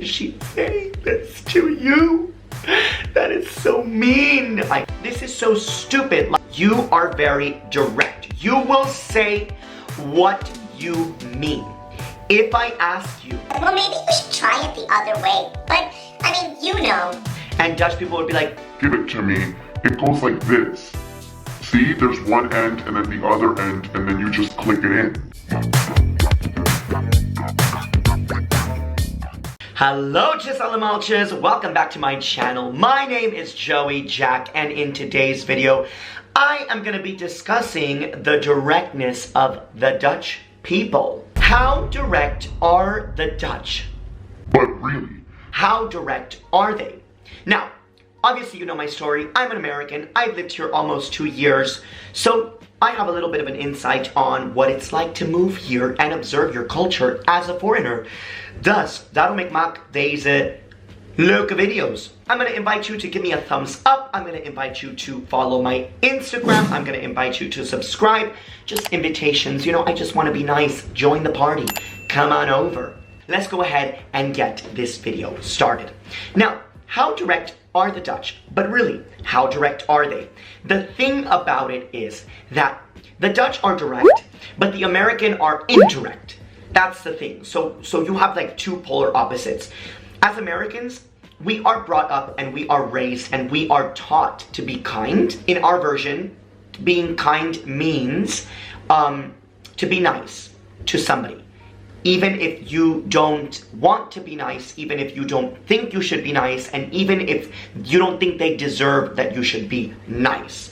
is she saying this to you? That is so mean. This is so stupid. You are very direct. You will say what you mean. If I ask you, well, maybe you should try it the other way. But, I mean, you know. And Dutch people would be like, give it to me. It goes like this. See, there's one end and then the other end, and then you just click it in. hello Chisalmalches, welcome back to my channel. My name is Joey Jack, and in today's video, I am going to be discussing the directness of the Dutch people. How direct are the Dutch? But really? How direct are they? Now, obviously you know my story. I'm an American. I've lived here almost 2 years. So I have a little bit of an insight on what it's like to move here and observe your culture as a foreigner. Dus, daarom ik maak deze leuke video's. I'm going to invite you to give me a thumbs up. I'm going to invite you to follow my Instagram. I'm going to invite you to subscribe. Just invitations. You know, I just want to be nice. Join the party. Come on over. Let's go ahead and get this video started. Now, how direct are the Dutch? But really, how direct are they? The thing about it is that the Dutch are direct, but the American are indirect. That's the thing. So you have like two polar opposites. As Americans, we are brought up and we are raised and we are taught to be kind. In our version, being kind means to be nice to somebody. Even if you don't want to be nice, even if you don't think you should be nice, and even if you don't think they deserve that you should be nice.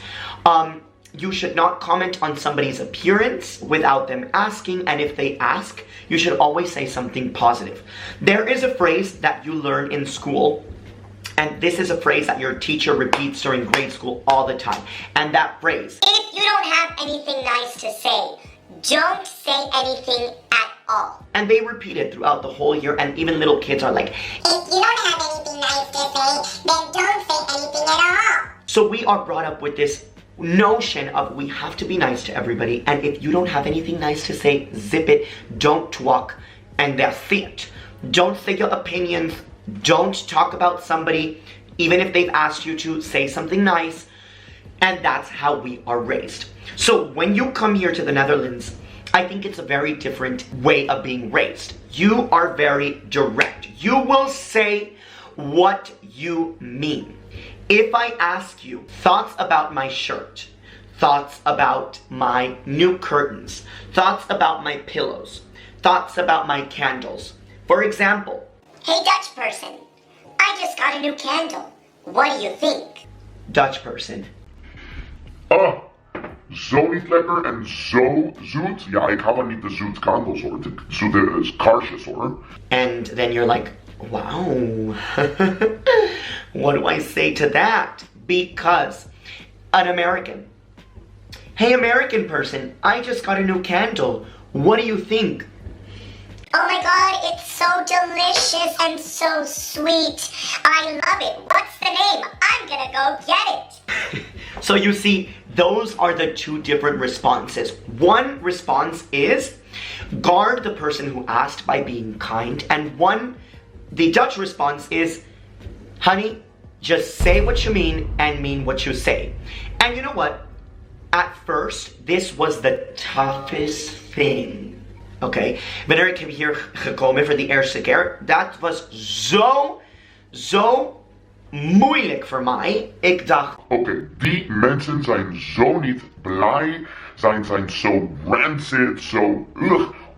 You should not comment on somebody's appearance without them asking, and if they ask, you should always say something positive. There is a phrase that you learn in school, and this is a phrase that your teacher repeats during grade school all the time. And that phrase, if you don't have anything nice to say, don't say anything at all. And they repeat it throughout the whole year, and even little kids are like, if you don't have anything nice to say, then don't say anything at all. So we are brought up with this notion of we have to be nice to everybody, and if you don't have anything nice to say, zip it, don't talk, and that's it. Don't say your opinions, don't talk about somebody, even if they've asked you to say something nice. And that's how we are raised. So when you come here to the Netherlands, I think it's a very different way of being raised. You are very direct. You will say what you mean. If I ask you thoughts about my shirt, thoughts about my new curtains, thoughts about my pillows, thoughts about my candles. For example, hey Dutch person, I just got a new candle. What do you think? Dutch person. Zo niet lekker en zo zoet. Ja, ik hou niet de zoete kandels hoor. De zoete kaarsjes hoor. And then you're like, wow. What do I say to that? Because an American. Hey American person, I just got a new candle. What do you think? Oh my god, it's so delicious and so sweet. I love it. What's the name? I'm gonna go get it. So you see, those are the two different responses. One response is guard the person who asked by being kind, and the Dutch response is, honey, just say what you mean and mean what you say. And you know what? At first, this was the toughest thing. Okay, wanneer ik hier gekomen voor de eerste keer, dat was zo moeilijk voor mij. Ik dacht, oké, die mensen zijn zo niet blij, zijn zo rancid, zo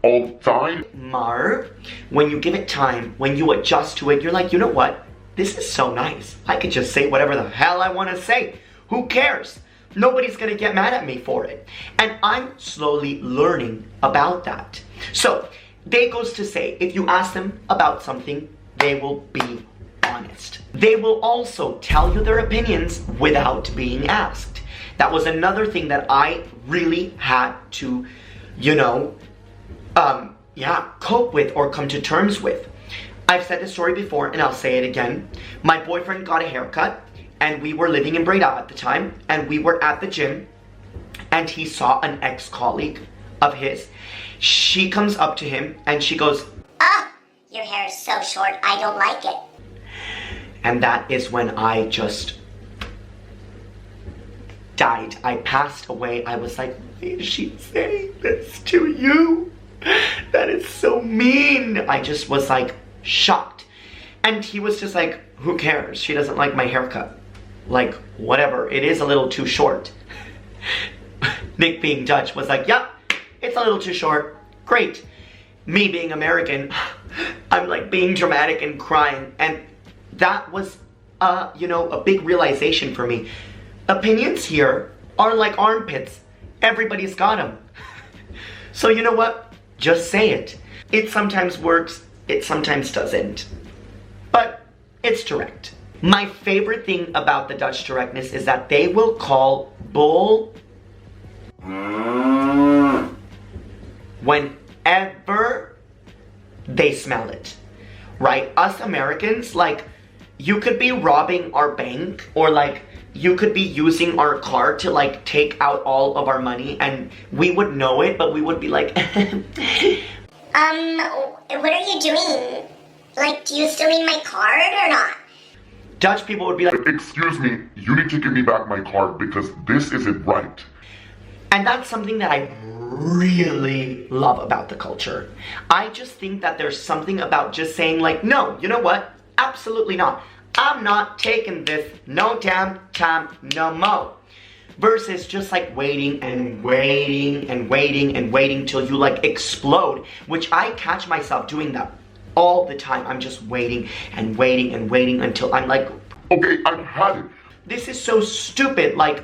all the time. Maar, when you give it time, when you adjust to it, you're like, you know what? This is so nice. I could just say whatever the hell I want to say. Who cares? Nobody's gonna get mad at me for it. And I'm slowly learning about that. So, they goes to say, if you ask them about something, they will be honest. They will also tell you their opinions without being asked. That was another thing that I really had to, cope with or come to terms with. I've said this story before and I'll say it again. My boyfriend got a haircut and we were living in Breda at the time, and we were at the gym and he saw an ex-colleague of his. She comes up to him and she goes, oh, your hair is so short, I don't like it. And that is when I just died. I passed away. I was like, why is she saying this to you? That is so mean. I just was like shocked. And he was just like, who cares? She doesn't like my haircut. Like, whatever. It is a little too short. Nick being Dutch was like, yep, it's a little too short. Great. Me being American, I'm like being dramatic and crying. And that was, you know, a big realization for me. Opinions here are like armpits. Everybody's got them. So you know what? Just say it. It sometimes works, it sometimes doesn't. But it's direct. My favorite thing about the Dutch directness is that they will call bull whenever they smell it. Right? Us Americans, like, you could be robbing our bank, or like, you could be using our car to like take out all of our money, and we would know it, but we would be like, what are you doing? Like, do you still need my card or not? Dutch people would be like, excuse me, you need to give me back my card because this isn't right. and that's something that I really love about the culture. I just think that there's something about just saying like, no, you know what? Absolutely not. I'm not taking this no damn time no more. Versus just like waiting and waiting and waiting and waiting till you like explode, which I catch myself doing that all the time. I'm just waiting and waiting and waiting until I'm like, okay, I've had it. this is so stupid, like,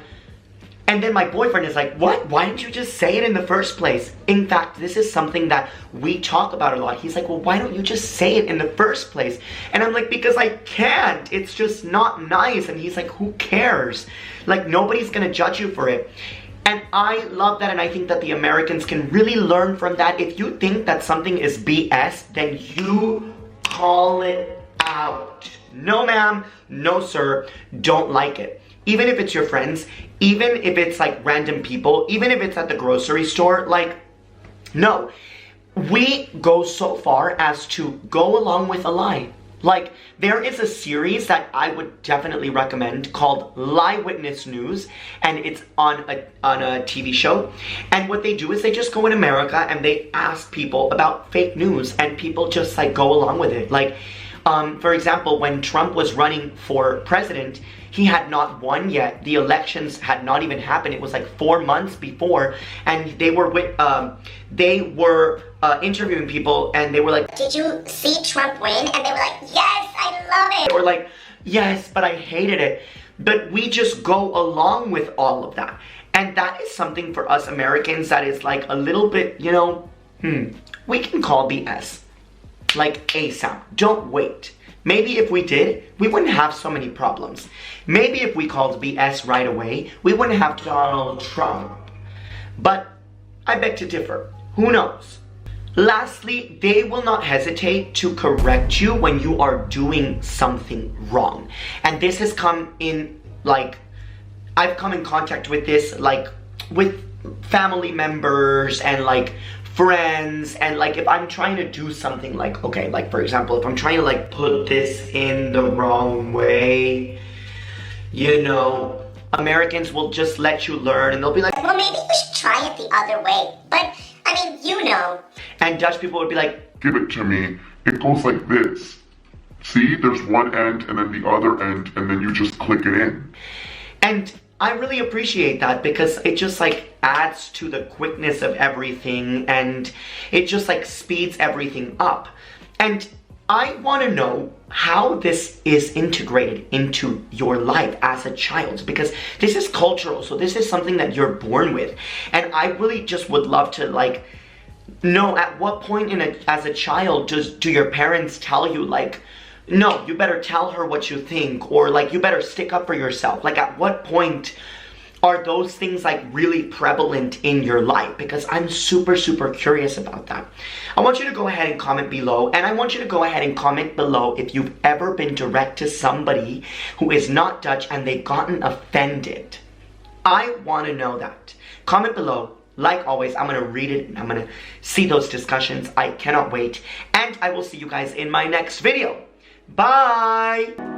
and then my boyfriend is like, what? Why didn't you just say it in the first place? In fact, this is something that we talk about a lot. He's like, well, why don't you just say it in the first place? And I'm like, because I can't. It's just not nice. And he's like, who cares? Like, nobody's gonna judge you for it. And I love that, and I think that the Americans can really learn from that. If you think that something is BS, then you call it out. No ma'am, no sir, don't like it. Even if it's your friends, even if it's like random people, even if it's at the grocery store, like, no. We go so far as to go along with a lie. Like, there is a series that I would definitely recommend called Lie Witness News, and it's on a TV show. And what they do is they just go in America and they ask people about fake news, and people just like go along with it. Like, for example, when Trump was running for president, he had not won yet. The elections had not even happened. It was like 4 months before, and they were interviewing people, and they were like, Did you see Trump win? And they were like, yes, I love it. they were like, yes, but I hated it. But we just go along with all of that. And that is something for us Americans that is like a little bit, you know, we can call BS. Like ASAP. Don't wait. Maybe if we did, we wouldn't have so many problems. Maybe if we called BS right away, we wouldn't have Donald Trump. But I beg to differ. Who knows? Lastly, they will not hesitate to correct you when you are doing something wrong. And this has come in, like, I've come in contact with this, like, with family members and, like, friends, and like if I'm trying to do something, like, okay, like for example, if I'm trying to like put this in the wrong way, you know, Americans will just let you learn, and they'll be like, well, maybe you should try it the other way. But I mean, you know. And Dutch people would be like, Give it to me. It goes like this. See, there's one end and then the other end, and then you just click it in. and I really appreciate that, because it just like adds to the quickness of everything, and it just like speeds everything up. And I want to know how this is integrated into your life as a child, because this is cultural, so this is something that you're born with. And I really just would love to like know, at what point as a child do your parents tell you like, no, you better tell her what you think, or like you better stick up for yourself? Like, at what point are those things like really prevalent in your life? Because I'm super, super curious about that. I want you to go ahead and comment below, and I want you to go ahead and comment below if you've ever been direct to somebody who is not Dutch and they've gotten offended. I want to know that. Comment below, like always, I'm gonna read it and I'm gonna see those discussions. I cannot wait. And I will see you guys in my next video. Bye!